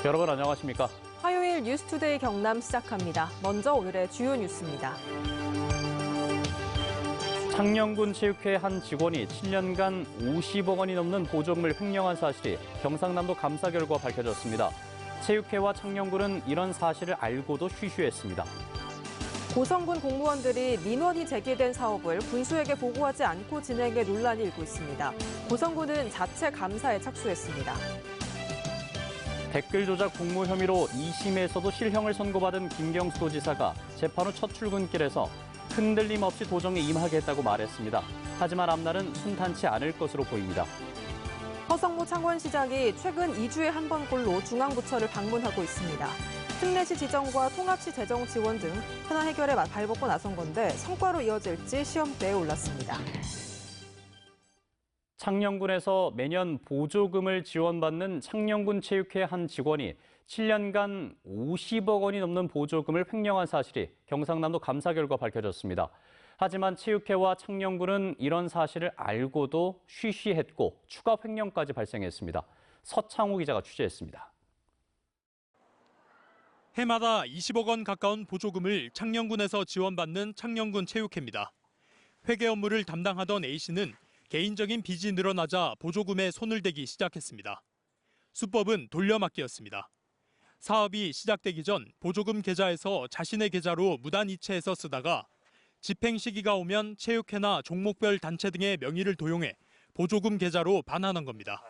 여러분 안녕하십니까? 화요일 뉴스투데이 경남 시작합니다. 먼저 오늘의 주요 뉴스입니다. 창녕군 체육회 한 직원이 7년간 50억 원이 넘는 보조금을 횡령한 사실이 경상남도 감사 결과 밝혀졌습니다. 체육회와 창녕군은 이런 사실을 알고도 쉬쉬했습니다. 고성군 공무원들이 민원이 제기된 사업을 군수에게 보고하지 않고 진행해 논란이 일고 있습니다. 고성군은 자체 감사에 착수했습니다. 댓글 조작 공모 혐의로 2심에서도 실형을 선고받은 김경수 도지사가 재판 후 첫 출근길에서 흔들림 없이 도정에 임하겠다고 말했습니다. 하지만 앞날은 순탄치 않을 것으로 보입니다. 허성무 창원시장이 최근 2주에 한 번꼴로 중앙부처를 방문하고 있습니다. 특례시 지정과 통합시 재정 지원 등 현안 해결에 발벗고 나선 건데 성과로 이어질지 시험대에 올랐습니다. 창녕군에서 매년 보조금을 지원받는 창녕군 체육회 한 직원이 7년간 50억 원이 넘는 보조금을 횡령한 사실이 경상남도 감사 결과 밝혀졌습니다. 하지만 체육회와 창녕군은 이런 사실을 알고도 쉬쉬했고 추가 횡령까지 발생했습니다. 서창호 기자가 취재했습니다. 해마다 20억 원 가까운 보조금을 창녕군에서 지원받는 창녕군 체육회입니다. 회계 업무를 담당하던 A씨는 개인적인 빚이 늘어나자 보조금에 손을 대기 시작했습니다. 수법은 돌려막기였습니다. 사업이 시작되기 전 보조금 계좌에서 자신의 계좌로 무단 이체해서 쓰다가 집행 시기가 오면 체육회나 종목별 단체 등의 명의를 도용해 보조금 계좌로 반환한 겁니다.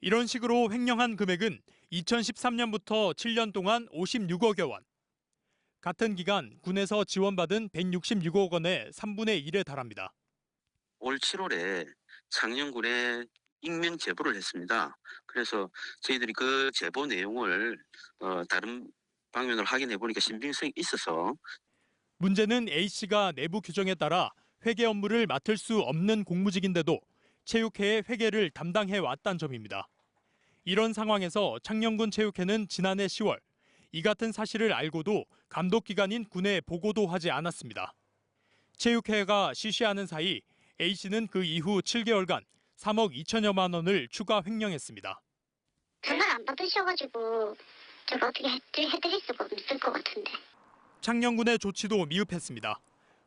이런 식으로 횡령한 금액은 2013년부터 7년 동안 56억여 원. 같은 기간 군에서 지원받은 166억 원의 3분의 1에 달합니다. 올 7월에 창녕군에 익명 제보를 했습니다. 그래서 저희들이 그 제보 내용을 다른 방면으로 확인해 보니까 신빙성이 있어서. 문제는 A씨가 내부 규정에 따라 회계 업무를 맡을 수 없는 공무직인데도 체육회의 회계를 담당해 왔다는 점입니다. 이런 상황에서 창녕군 체육회는 지난해 10월 이 같은 사실을 알고도 감독기관인 군에 보고도 하지 않았습니다. 체육회가 쉬쉬하는 사이 A씨는 그 이후 7개월간 3억 2천여만 원을 추가 횡령했습니다. 전화를 안 받으셔가지고 제가 어떻게 해드릴 수가 없을 것 같은데. 창녕군의 조치도 미흡했습니다.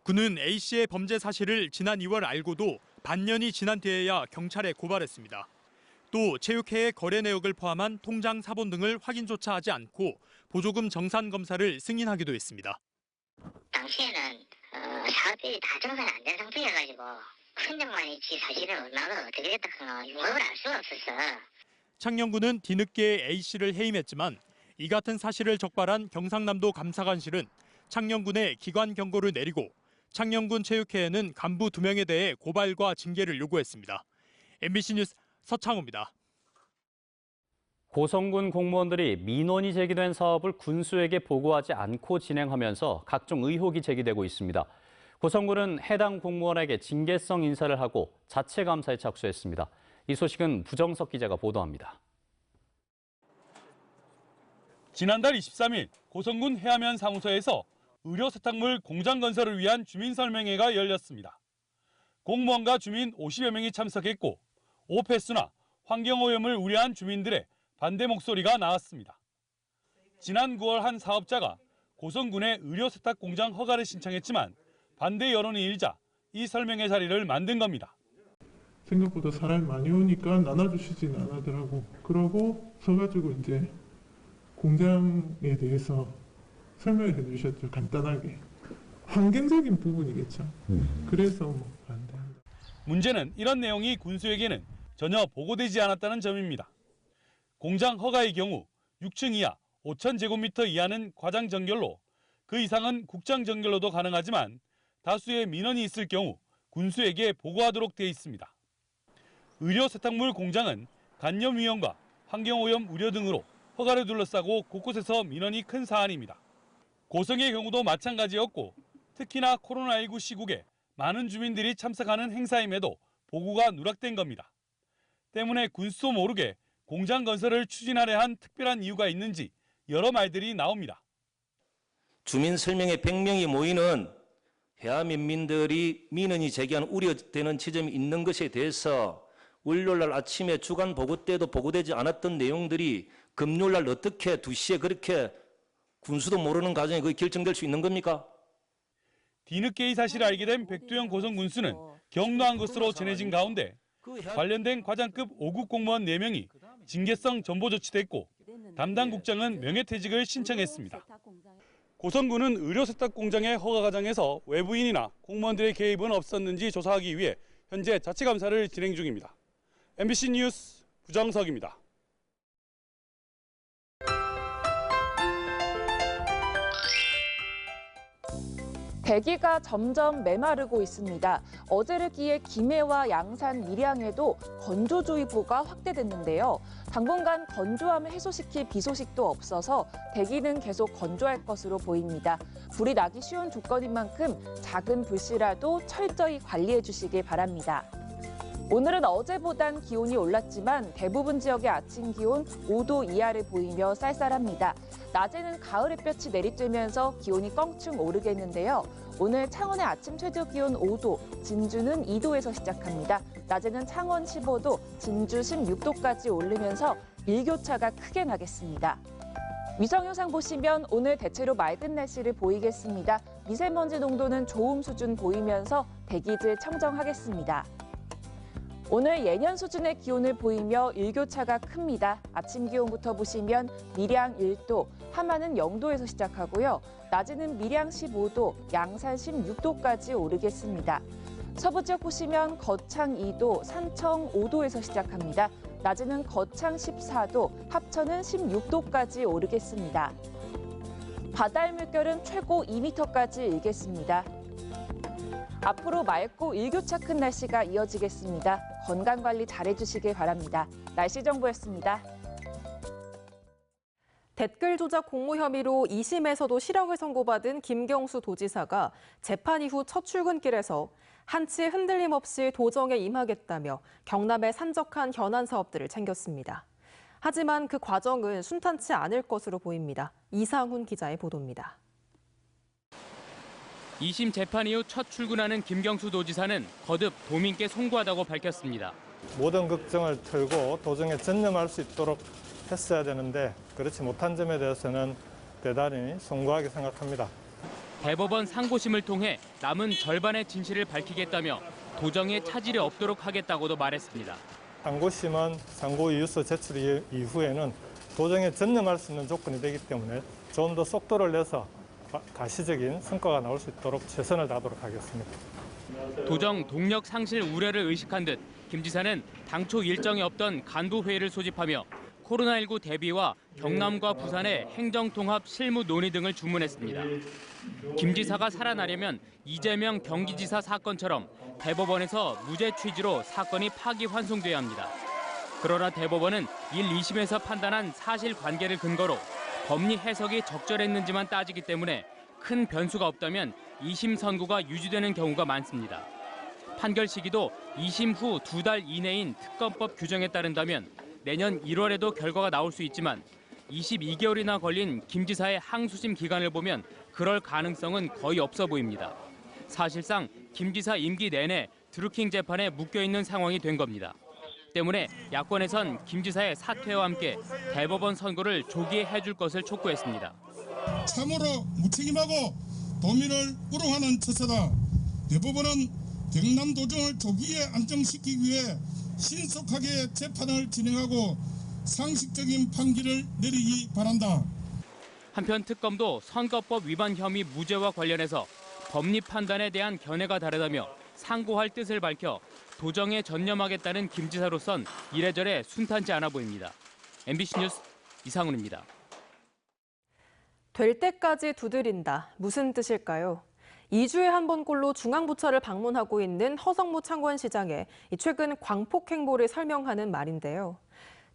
군은 A씨의 범죄 사실을 지난 2월 알고도 반년이 지난 뒤에야 경찰에 고발했습니다. 또 체육회의 거래 내역을 포함한 통장 사본 등을 확인조차 하지 않고 보조금 정산 검사를 승인하기도 했습니다. 당시에는 사업이 다 정산이 안 된 상태여가지고 흔적만 있지 사실은 얼마가 어떻게 됐다거나 용역을 알 수가 없었어. 창녕군은 뒤늦게 A씨를 해임했지만 이 같은 사실을 적발한 경상남도 감사관실은 창녕군에 기관 경고를 내리고 창녕군 체육회에는 간부 2명에 대해 고발과 징계를 요구했습니다. MBC 뉴스 서창호입니다. 고성군 공무원들이 민원이 제기된 사업을 군수에게 보고하지 않고 진행하면서 각종 의혹이 제기되고 있습니다. 고성군은 해당 공무원에게 징계성 인사를 하고 자체 감사에 착수했습니다. 이 소식은 부정석 기자가 보도합니다. 지난달 23일 고성군 해안면 사무소에서 의료 세탁물 공장 건설을 위한 주민 설명회가 열렸습니다. 공무원과 주민 50여 명이 참석했고 오폐수나 환경오염을 우려한 주민들의 반대 목소리가 나왔습니다. 지난 9월 한 사업자가 고성군에 의료 세탁 공장 허가를 신청했지만 반대 여론이 일자 이 설명회 자리를 만든 겁니다. 생각보다 사람이 많이 오니까 나눠주시진 않으더라고. 그러고 서가지고 이제 공장에 대해서 설명해 주셨죠. 간단하게. 환경적인 부분이겠죠. 그래서 반대한다. 문제는 이런 내용이 군수에게는 전혀 보고되지 않았다는 점입니다. 공장 허가의 경우 6층 이하 5,000제곱미터 이하는 과장 정결로 그 이상은 국장 정결로도 가능하지만 다수의 민원이 있을 경우 군수에게 보고하도록 되어 있습니다. 의료 세탁물 공장은 간염 위험과 환경오염 우려 등으로 허가를 둘러싸고 곳곳에서 민원이 큰 사안입니다. 고성의 경우도 마찬가지였고 특히나 코로나19 시국에 많은 주민들이 참석하는 행사임에도 보고가 누락된 겁니다. 때문에 군수도 모르게 공장 건설을 추진하려 한 특별한 이유가 있는지 여러 말들이 나옵니다. 주민 설명회 100명이 모이는 해안민들이 민원이 제기한 우려되는 지점이 있는 것에 대해서 월요일날 아침에 주간 보고 때도 보고되지 않았던 내용들이 금요일날 어떻게 2시에 그렇게 군수도 모르는 과정에 그게 결정될 수 있는 겁니까? 뒤늦게 이 사실을 알게 된 백두영 고성 군수는 격노한 것으로 전해진 가운데 관련된 과장급 5급 공무원 4명이 징계성 전보 조치됐고 담당 국장은 명예퇴직을 신청했습니다. 고성군은 의료세탁 공장의 허가 과정에서 외부인이나 공무원들의 개입은 없었는지 조사하기 위해 현재 자치감사를 진행 중입니다. MBC 뉴스 부정석입니다. 대기가 점점 메마르고 있습니다. 어제를 기해 김해와 양산, 밀양에도 건조주의보가 확대됐는데요. 당분간 건조함을 해소시킬 비 소식도 없어서 대기는 계속 건조할 것으로 보입니다. 불이 나기 쉬운 조건인 만큼 작은 불씨라도 철저히 관리해 주시길 바랍니다. 오늘은 어제보단 기온이 올랐지만 대부분 지역의 아침 기온 5도 이하를 보이며 쌀쌀합니다. 낮에는 가을 햇볕이 내리쬐면서 기온이 껑충 오르겠는데요. 오늘 창원의 아침 최저 기온 5도, 진주는 2도에서 시작합니다. 낮에는 창원 15도, 진주 16도까지 오르면서 일교차가 크게 나겠습니다. 위성 영상 보시면 오늘 대체로 맑은 날씨를 보이겠습니다. 미세먼지 농도는 좋음 수준 보이면서 대기질 청정하겠습니다. 오늘 예년 수준의 기온을 보이며 일교차가 큽니다. 아침 기온부터 보시면 밀양 1도, 함안은 0도에서 시작하고요. 낮에는 밀양 15도, 양산 16도까지 오르겠습니다. 서부 지역 보시면 거창 2도, 산청 5도에서 시작합니다. 낮에는 거창 14도, 합천은 16도까지 오르겠습니다. 바다의 물결은 최고 2m까지 일겠습니다. 앞으로 맑고 일교차 큰 날씨가 이어지겠습니다. 건강관리 잘해주시길 바랍니다. 날씨 정보였습니다. 댓글 조작 공모 혐의로 2심에서도 실형을 선고받은 김경수 도지사가 재판 이후 첫 출근길에서 한치의 흔들림 없이 도정에 임하겠다며 경남에 산적한 현안 사업들을 챙겼습니다. 하지만 그 과정은 순탄치 않을 것으로 보입니다. 이상훈 기자의 보도입니다. 2심 재판 이후 첫 출근하는 김경수 도지사는 거듭 도민께 송구하다고 밝혔습니다. 모든 걱정을 털고 도정에 전념할 수 있도록 했어야 되는데 그렇지 못한 점에 대해서는 대단히 송구하게 생각합니다. 대법원 상고심을 통해 남은 절반의 진실을 밝히겠다며 도정에 차질이 없도록 하겠다고도 말했습니다. 상고심은 상고 이유서 제출 이후에는 도정에 전념할 수 있는 조건이 되기 때문에 좀 더 속도를 내서 가시적인 성과가 나올 수 있도록 최선을 다하도록 하겠습니다. 도정 동력 상실 우려를 의식한 듯 김 지사는 당초 일정이 없던 간부회의를 소집하며 코로나19 대비와 경남과 부산의 행정통합 실무 논의 등을 주문했습니다. 김 지사가 살아나려면 이재명 경기지사 사건처럼 대법원에서 무죄 취지로 사건이 파기환송돼야 합니다. 그러나 대법원은 1, 2심에서 판단한 사실관계를 근거로 법리 해석이 적절했는지만 따지기 때문에 큰 변수가 없다면 2심 선고가 유지되는 경우가 많습니다. 판결 시기도 2심 후 2달 이내인 특검법 규정에 따른다면 내년 1월에도 결과가 나올 수 있지만 22개월이나 걸린 김 지사의 항소심 기간을 보면 그럴 가능성은 거의 없어 보입니다. 사실상 김 지사 임기 내내 드루킹 재판에 묶여있는 상황이 된 겁니다. 때문에 야권에선 김 지사의 사퇴와 함께 대법원 선고를 조기에 해줄 것을 촉구했습니다. 참으로 무책임하고 도민을 우롱하는 처사다. 대법원은 경남 도정을 조기에 안정시키기 위해 신속하게 재판을 진행하고 상식적인 판결을 내리기 바란다. 한편 특검도 선거법 위반 혐의 무죄와 관련해서 법리 판단에 대한 견해가 다르다며 상고할 뜻을 밝혀 도정에 전념하겠다는 김 지사로선 이래저래 순탄치 않아 보입니다. MBC 뉴스 이상훈입니다. 될 때까지 두드린다. 무슨 뜻일까요? 2주에 한 번꼴로 중앙부처를 방문하고 있는 허성무 창원시장의 최근 광폭 행보를 설명하는 말인데요.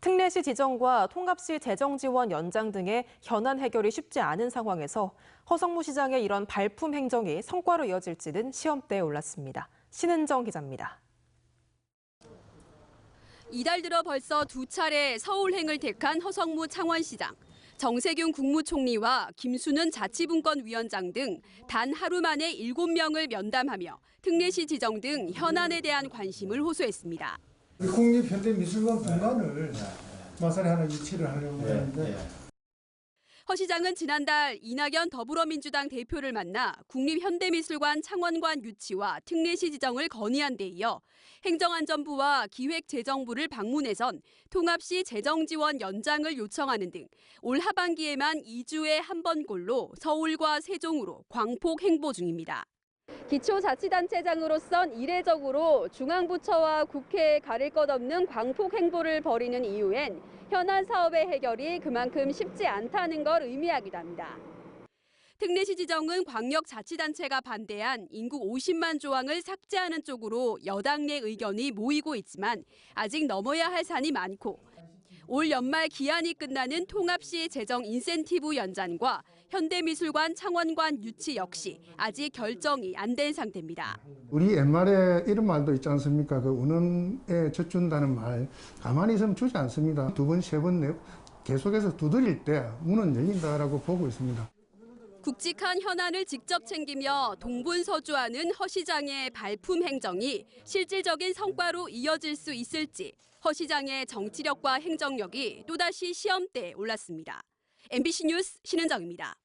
특례시 지정과 통합시 재정지원 연장 등의 현안 해결이 쉽지 않은 상황에서 허성무 시장의 이런 발품 행정이 성과로 이어질지는 시험대에 올랐습니다. 신은정 기자입니다. 이달 들어 벌써 2차례 서울행을 택한 허성무 창원시장. 정세균 국무총리와 김순은 자치분권위원장 등 단 하루 만에 7명을 면담하며 특례시 지정 등 현안에 대한 관심을 호소했습니다. 국립현대미술관 공간을 마산에 하나 유치를 하려고 하는데 허 시장은 지난달 이낙연 더불어민주당 대표를 만나 국립현대미술관 창원관 유치와 특례시 지정을 건의한 데 이어 행정안전부와 기획재정부를 방문해선 통합시 재정지원 연장을 요청하는 등 올 하반기에만 2주에 한 번꼴로 서울과 세종으로 광폭 행보 중입니다. 기초자치단체장으로선 이례적으로 중앙부처와 국회에 가릴 것 없는 광폭 행보를 벌이는 이유엔 현안 사업의 해결이 그만큼 쉽지 않다는 걸 의미하기도 합니다. 특례시 지정은 광역자치단체가 반대한 인구 50만 조항을 삭제하는 쪽으로 여당 내 의견이 모이고 있지만 아직 넘어야 할 산이 많고 올 연말 기한이 끝나는 통합시 재정 인센티브 연장과 현대미술관 창원관 유치 역시 아직 결정이 안 된 상태입니다. 우리 옛말에 이런 말도 있지 않습니까? 그 우는에 젖준다는 말 가만히 있으면 주지 않습니다. 2번, 3번 계속해서 두드릴 때 문은 열린다라고 보고 있습니다. 굵직한 현안을 직접 챙기며 동분서주하는 허 시장의 발품 행정이 실질적인 성과로 이어질 수 있을지 허 시장의 정치력과 행정력이 또다시 시험대에 올랐습니다. MBC 뉴스 신은정입니다.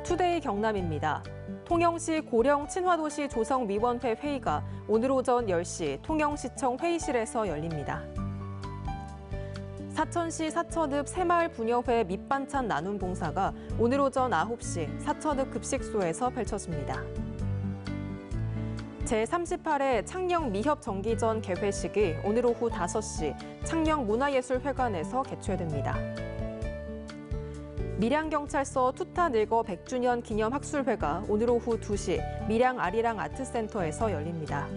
투데이 경남입니다. 통영시 고령 친화도시 조성위원회 회의가 오늘 오전 10시 통영시청 회의실에서 열립니다. 사천시 사천읍 새마을 부녀회 밑반찬 나눔 봉사가 오늘 오전 9시 사천읍 급식소에서 펼쳐집니다. 제38회 창녕 미협 정기전 개회식이 오늘 오후 5시 창녕 문화예술회관에서 개최됩니다. 밀양경찰서 투타 늙어 100주년 기념 학술회가 오늘 오후 2시 밀양 아리랑 아트센터에서 열립니다.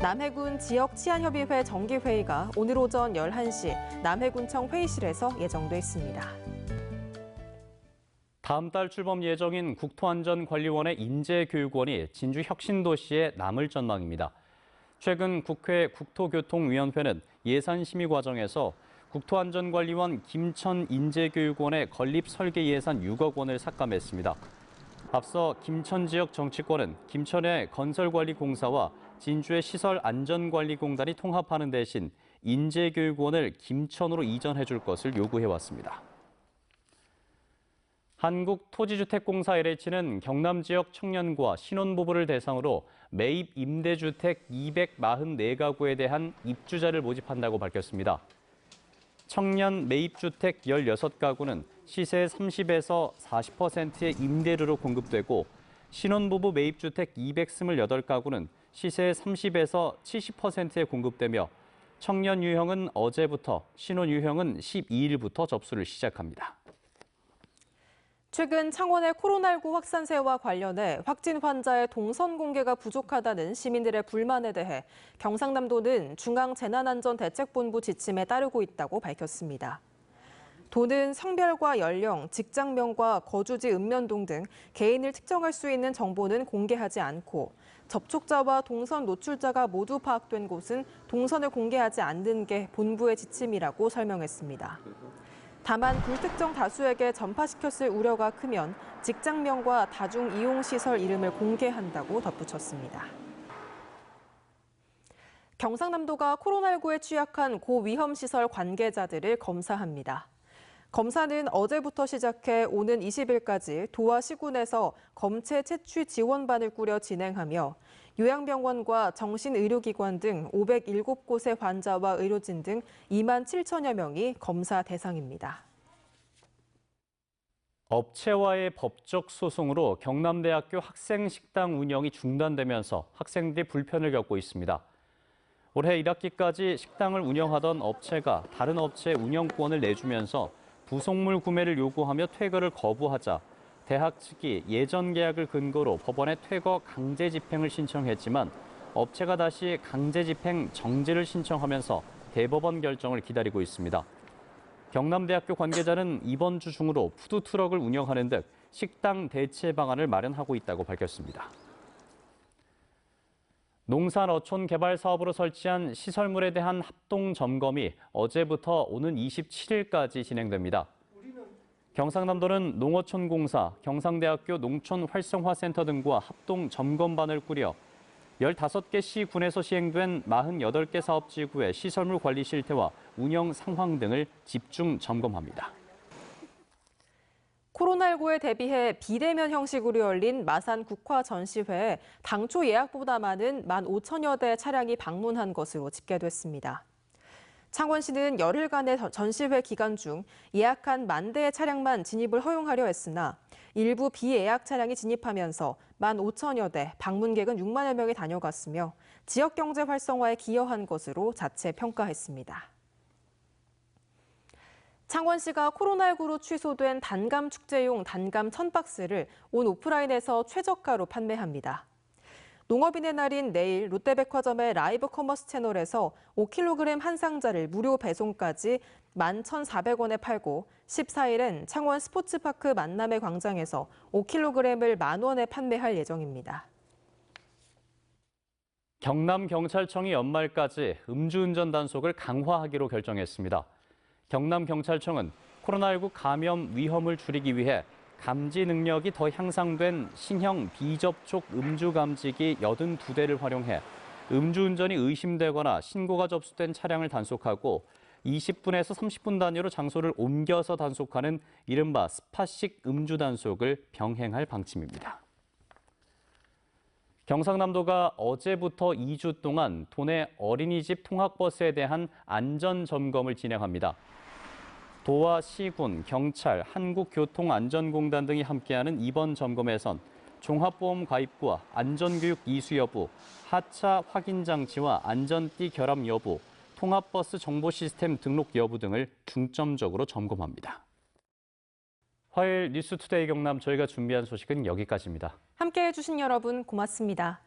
남해군 지역치안협의회 정기회의가 오늘 오전 11시 남해군청 회의실에서 예정돼 있습니다. 다음 달 출범 예정인 국토안전관리원의 인재교육원이 진주 혁신도시에 남을 전망입니다. 최근 국회 국토교통위원회는 예산심의 과정에서 국토안전관리원 김천 인재교육원의 건립 설계 예산 6억 원을 삭감했습니다. 앞서 김천 지역 정치권은 김천의 건설관리공사와 진주의 시설안전관리공단이 통합하는 대신 인재교육원을 김천으로 이전해 줄 것을 요구해왔습니다. 한국토지주택공사 LH는 경남 지역 청년과 신혼부부를 대상으로 매입 임대주택 244가구에 대한 입주자를 모집한다고 밝혔습니다. 청년 매입주택 16가구는 시세 30에서 40%의 임대료로 공급되고 신혼부부 매입주택 228가구는 시세 30에서 70%에 공급되며 청년 유형은 어제부터, 신혼 유형은 12일부터 접수를 시작합니다. 최근 창원의 코로나19 확산세와 관련해 확진 환자의 동선 공개가 부족하다는 시민들의 불만에 대해 경상남도는 중앙재난안전대책본부 지침에 따르고 있다고 밝혔습니다. 도는 성별과 연령, 직장명과 거주지 읍면동 등 개인을 특정할 수 있는 정보는 공개하지 않고 접촉자와 동선 노출자가 모두 파악된 곳은 동선을 공개하지 않는 게 본부의 지침이라고 설명했습니다. 다만 불특정 다수에게 전파시켰을 우려가 크면 직장명과 다중이용시설 이름을 공개한다고 덧붙였습니다. 경상남도가 코로나19에 취약한 고위험시설 관계자들을 검사합니다. 검사는 어제부터 시작해 오는 20일까지 도와 시군에서 검체 채취 지원반을 꾸려 진행하며 요양병원과 정신의료기관 등 507곳의 환자와 의료진 등 2만 7천여 명이 검사 대상입니다. 업체와의 법적 소송으로 경남대학교 학생식당 운영이 중단되면서 학생들이 불편을 겪고 있습니다. 올해 1학기까지 식당을 운영하던 업체가 다른 업체의 운영권을 내주면서 부속물 구매를 요구하며 퇴거를 거부하자 대학 측이 예전 계약을 근거로 법원에 퇴거 강제 집행을 신청했지만 업체가 다시 강제 집행 정지를 신청하면서 대법원 결정을 기다리고 있습니다. 경남대학교 관계자는 이번 주 중으로 푸드트럭을 운영하는 등 식당 대체 방안을 마련하고 있다고 밝혔습니다. 농산 어촌 개발 사업으로 설치한 시설물에 대한 합동 점검이 어제부터 오는 27일까지 진행됩니다. 경상남도는 농어촌공사, 경상대학교 농촌활성화센터 등과 합동 점검반을 꾸려 15개 시군에서 시행된 48개 사업지구의 시설물 관리 실태와 운영 상황 등을 집중 점검합니다. 코로나19에 대비해 비대면 형식으로 열린 마산 국화 전시회에 당초 예약보다 많은 15,000여 대 차량이 방문한 것으로 집계됐습니다. 창원시는 열흘간의 전시회 기간 중 예약한 10,000대의 차량만 진입을 허용하려 했으나 일부 비예약 차량이 진입하면서 15,000여 대, 방문객은 6만여 명이 다녀갔으며 지역 경제 활성화에 기여한 것으로 자체 평가했습니다. 창원시가 코로나19로 취소된 단감 축제용 단감 1,000박스를 온 오프라인에서 최저가로 판매합니다. 농업인의 날인 내일 롯데백화점의 라이브 커머스 채널에서 5kg 한 상자를 무료 배송까지 11,400원에 팔고 14일엔 창원 스포츠파크 만남의 광장에서 5kg을 10,000원에 판매할 예정입니다. 경남경찰청이 연말까지 음주운전 단속을 강화하기로 결정했습니다. 경남경찰청은 코로나19 감염 위험을 줄이기 위해 감지 능력이 더 향상된 신형 비접촉 음주 감지기 82대를 활용해 음주운전이 의심되거나 신고가 접수된 차량을 단속하고 20분에서 30분 단위로 장소를 옮겨서 단속하는 이른바 스팟식 음주 단속을 병행할 방침입니다. 경상남도가 어제부터 2주 동안 도내 어린이집 통학버스에 대한 안전 점검을 진행합니다. 도와 시군, 경찰, 한국교통안전공단 등이 함께하는 이번 점검에선 종합보험 가입과 안전교육 이수 여부, 하차 확인 장치와 안전띠 결함 여부, 통합버스 정보 시스템 등록 여부 등을 중점적으로 점검합니다. 화요일 뉴스투데이 경남 저희가 준비한 소식은 여기까지입니다. 함께해 주신 여러분 고맙습니다.